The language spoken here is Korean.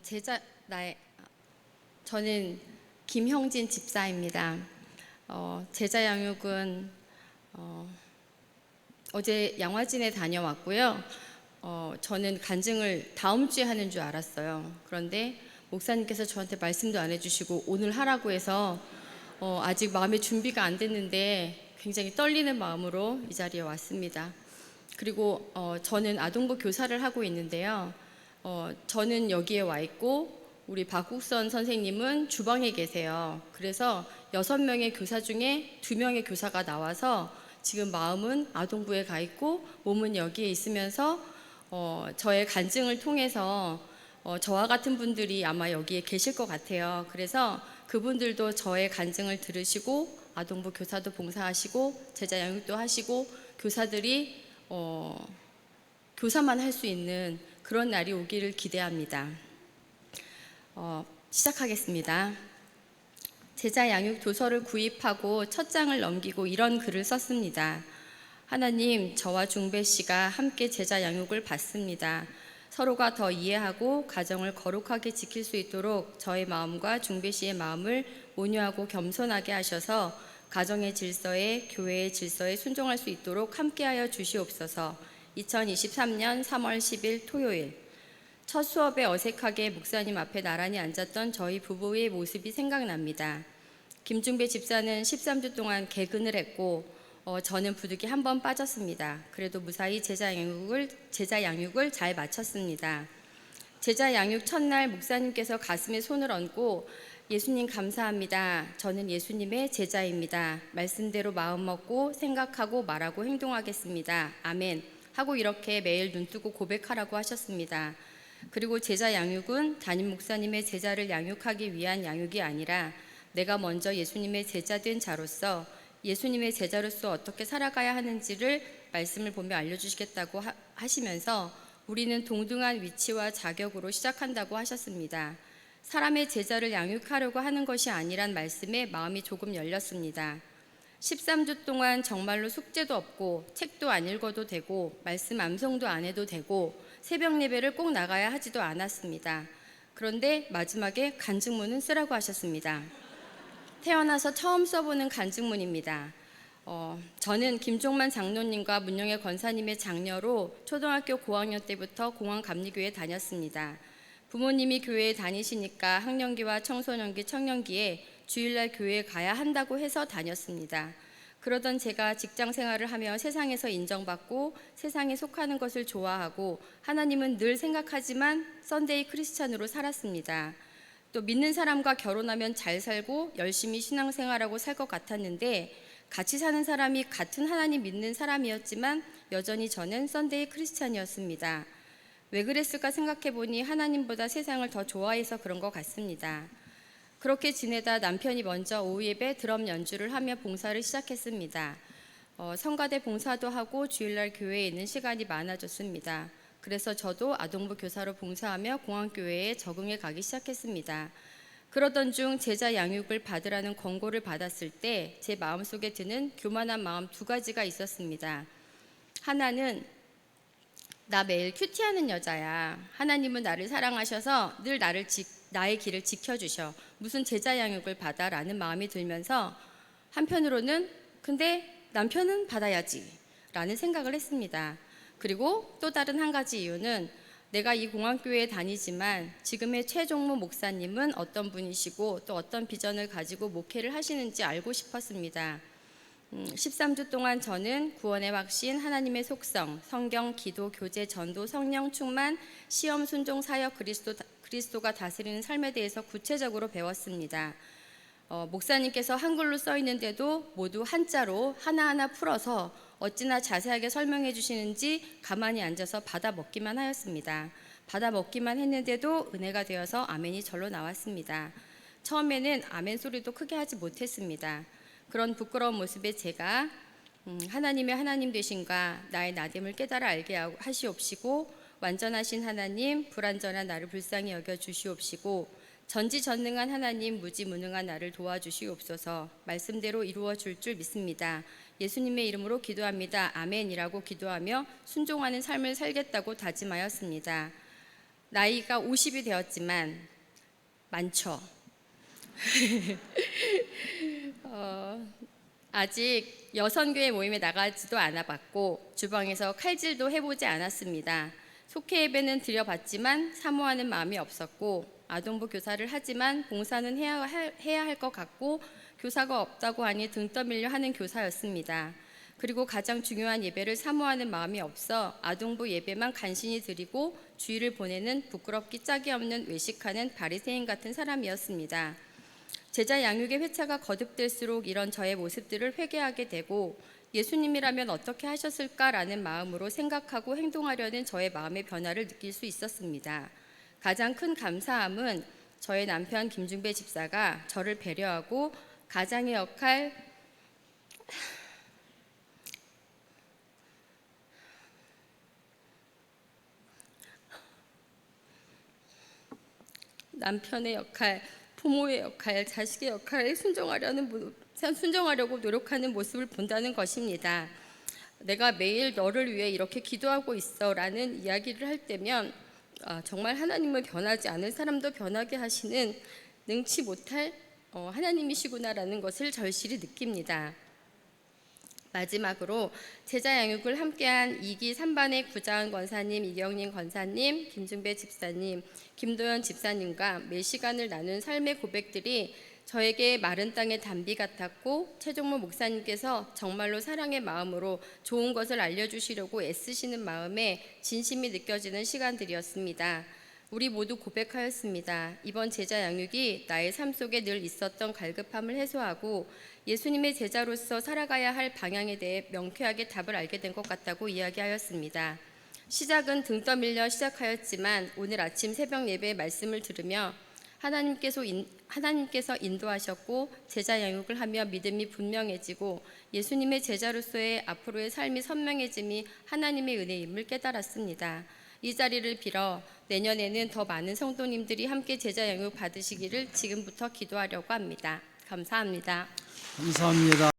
제자 나의 저는 김형진 집사입니다. 제자 양육은 어제 양화진에 다녀왔고요. 저는 간증을 다음 주에 하는 줄 알았어요. 그런데 목사님께서 저한테 말씀도 안 해주시고 오늘 하라고 해서 아직 마음의 준비가 안 됐는데 굉장히 떨리는 마음으로 이 자리에 왔습니다. 그리고 저는 아동부 교사를 하고 있는데요. 저는 여기에 와 있고 우리 박국선 선생님은 주방에 계세요. 그래서 6명의 교사 중에 2명의 교사가 나와서 지금 마음은 아동부에 가 있고 몸은 여기에 있으면서 저의 간증을 통해서 저와 같은 분들이 아마 여기에 계실 것 같아요. 그래서 그분들도 저의 간증을 들으시고 아동부 교사도 봉사하시고 제자 양육도 하시고 교사들이 교사만 할 수 있는 그런 날이 오기를 기대합니다. 시작하겠습니다. 제자 양육 도서를 구입하고 첫 장을 넘기고 이런 글을 썼습니다. 하나님, 저와 중배 씨가 함께 제자 양육을 받습니다. 서로가 더 이해하고 가정을 거룩하게 지킬 수 있도록 저의 마음과 중배 씨의 마음을 온유하고 겸손하게 하셔서 가정의 질서에 교회의 질서에 순종할 수 있도록 함께하여 주시옵소서. 2023년 3월 10일 토요일. 첫 수업에 어색하게 목사님 앞에 나란히 앉았던 저희 부부의 모습이 생각납니다. 김중배 집사는 13주 동안 개근을 했고 저는 부득이 한 번 빠졌습니다. 그래도 무사히 제자 양육을 잘 마쳤습니다. 제자 양육 첫날 목사님께서 가슴에 손을 얹고 예수님 감사합니다. 저는 예수님의 제자입니다. 말씀대로 마음 먹고 생각하고 말하고 행동하겠습니다. 아멘. 하고 이렇게 매일 눈뜨고 고백하라고 하셨습니다. 그리고 제자 양육은 담임 목사님의 제자를 양육하기 위한 양육이 아니라 내가 먼저 예수님의 제자 된 자로서 예수님의 제자로서 어떻게 살아가야 하는지를 말씀을 보며 알려주시겠다고 하시면서 우리는 동등한 위치와 자격으로 시작한다고 하셨습니다. 사람의 제자를 양육하려고 하는 것이 아니란 말씀에 마음이 조금 열렸습니다. 13주 동안 정말로 숙제도 없고 책도 안 읽어도 되고 말씀 암송도 안 해도 되고 새벽 예배를 꼭 나가야 하지도 않았습니다. 그런데 마지막에 간증문은 쓰라고 하셨습니다. 태어나서 처음 써보는 간증문입니다. 저는 김종만 장로님과 문영애 권사님의 장녀로 초등학교 고학년 때부터 공항감리교회에 다녔습니다. 부모님이 교회에 다니시니까 학령기와 청소년기, 청년기에 주일날 교회에 가야 한다고 해서 다녔습니다. 그러던 제가 직장 생활을 하며 세상에서 인정받고 세상에 속하는 것을 좋아하고 하나님은 늘 생각하지만 썬데이 크리스찬으로 살았습니다. 또 믿는 사람과 결혼하면 잘 살고 열심히 신앙생활하고 살 것 같았는데 같이 사는 사람이 같은 하나님 믿는 사람이었지만 여전히 저는 썬데이 크리스찬이었습니다. 왜 그랬을까 생각해보니 하나님보다 세상을 더 좋아해서 그런 것 같습니다. 그렇게 지내다 남편이 먼저 오후 예배 드럼 연주를 하며 봉사를 시작했습니다. 성가대 봉사도 하고 주일날 교회에 있는 시간이 많아졌습니다. 그래서 저도 아동부 교사로 봉사하며 공항교회에 적응해 가기 시작했습니다. 그러던 중 제자 양육을 받으라는 권고를 받았을 때 제 마음속에 드는 교만한 마음 2가지가 있었습니다. 하나는 나 매일 큐티하는 여자야. 하나님은 나를 사랑하셔서 늘 나의 길을 지켜주셔. 무슨 제자 양육을 받아? 라는 마음이 들면서 한편으로는 근데 남편은 받아야지 라는 생각을 했습니다. 그리고 또 다른 한 가지 이유는 내가 이 공항교회에 다니지만 지금의 최종무 목사님은 어떤 분이시고 또 어떤 비전을 가지고 목회를 하시는지 알고 싶었습니다. 13주 동안 저는 구원의 확신, 하나님의 속성, 성경, 기도, 교제, 전도, 성령 충만, 시험, 순종, 사역, 그리스도가 다스리는 삶에 대해서 구체적으로 배웠습니다. 목사님께서 한글로 써 있는데도 모두 한자로 하나하나 풀어서 어찌나 자세하게 설명해 주시는지 가만히 앉아서 받아 먹기만 하였습니다. 받아 먹기만 했는데도 은혜가 되어서 아멘이 절로 나왔습니다. 처음에는 아멘 소리도 크게 하지 못했습니다. 그런 부끄러운 모습에 제가 하나님의 하나님 되신가 나의 나됨을 깨달아 알게 하시옵시고 완전하신 하나님 불완전한 나를 불쌍히 여겨 주시옵시고 전지전능한 하나님 무지무능한 나를 도와주시옵소서. 말씀대로 이루어 줄 믿습니다. 예수님의 이름으로 기도합니다. 아멘이라고 기도하며 순종하는 삶을 살겠다고 다짐하였습니다. 나이가 50이 되었지만 많죠. 아직 여선교회 모임에 나가지도 않아봤고 주방에서 칼질도 해보지 않았습니다. 속회 예배는 드려봤지만 사모하는 마음이 없었고 아동부 교사를 하지만 봉사는 해야 할 것 같고 교사가 없다고 하니 등 떠밀려 하는 교사였습니다. 그리고 가장 중요한 예배를 사모하는 마음이 없어 아동부 예배만 간신히 드리고 주일을 보내는 부끄럽기 짝이 없는 외식하는 바리새인 같은 사람이었습니다. 제자 양육의 회차가 거듭될수록 이런 저의 모습들을 회개하게 되고 예수님이라면 어떻게 하셨을까라는 마음으로 생각하고 행동하려는 저의 마음의 변화를 느낄 수 있었습니다. 가장 큰 감사함은 저의 남편 김중배 집사가 저를 배려하고 가장의 역할, 남편의 역할, 부모의 역할, 자식의 역할에 순종하려고 노력하는 모습을 본다는 것입니다. 내가 매일 너를 위해 이렇게 기도하고 있어 라는 이야기를 할 때면 정말 하나님은 변하지 않을 사람도 변하게 하시는 능치 못할 하나님이시구나라는 것을 절실히 느낍니다. 마지막으로 제자 양육을 함께한 2기 3반의 구자은 권사님, 이경림 권사님, 김중배 집사님, 김도연 집사님과 매 시간을 나눈 삶의 고백들이 저에게 마른 땅의 단비 같았고 최종모 목사님께서 정말로 사랑의 마음으로 좋은 것을 알려주시려고 애쓰시는 마음에 진심이 느껴지는 시간들이었습니다. 우리 모두 고백하였습니다. 이번 제자 양육이 나의 삶 속에 늘 있었던 갈급함을 해소하고 예수님의 제자로서 살아가야 할 방향에 대해 명쾌하게 답을 알게 된 것 같다고 이야기하였습니다. 시작은 등 떠밀려 시작하였지만 오늘 아침 새벽 예배의 말씀을 들으며 하나님께서 인도하셨고 제자 양육을 하며 믿음이 분명해지고 예수님의 제자로서의 앞으로의 삶이 선명해짐이 하나님의 은혜임을 깨달았습니다. 이 자리를 빌어 내년에는 더 많은 성도님들이 함께 제자 양육 받으시기를 지금부터 기도하려고 합니다. 감사합니다. 감사합니다.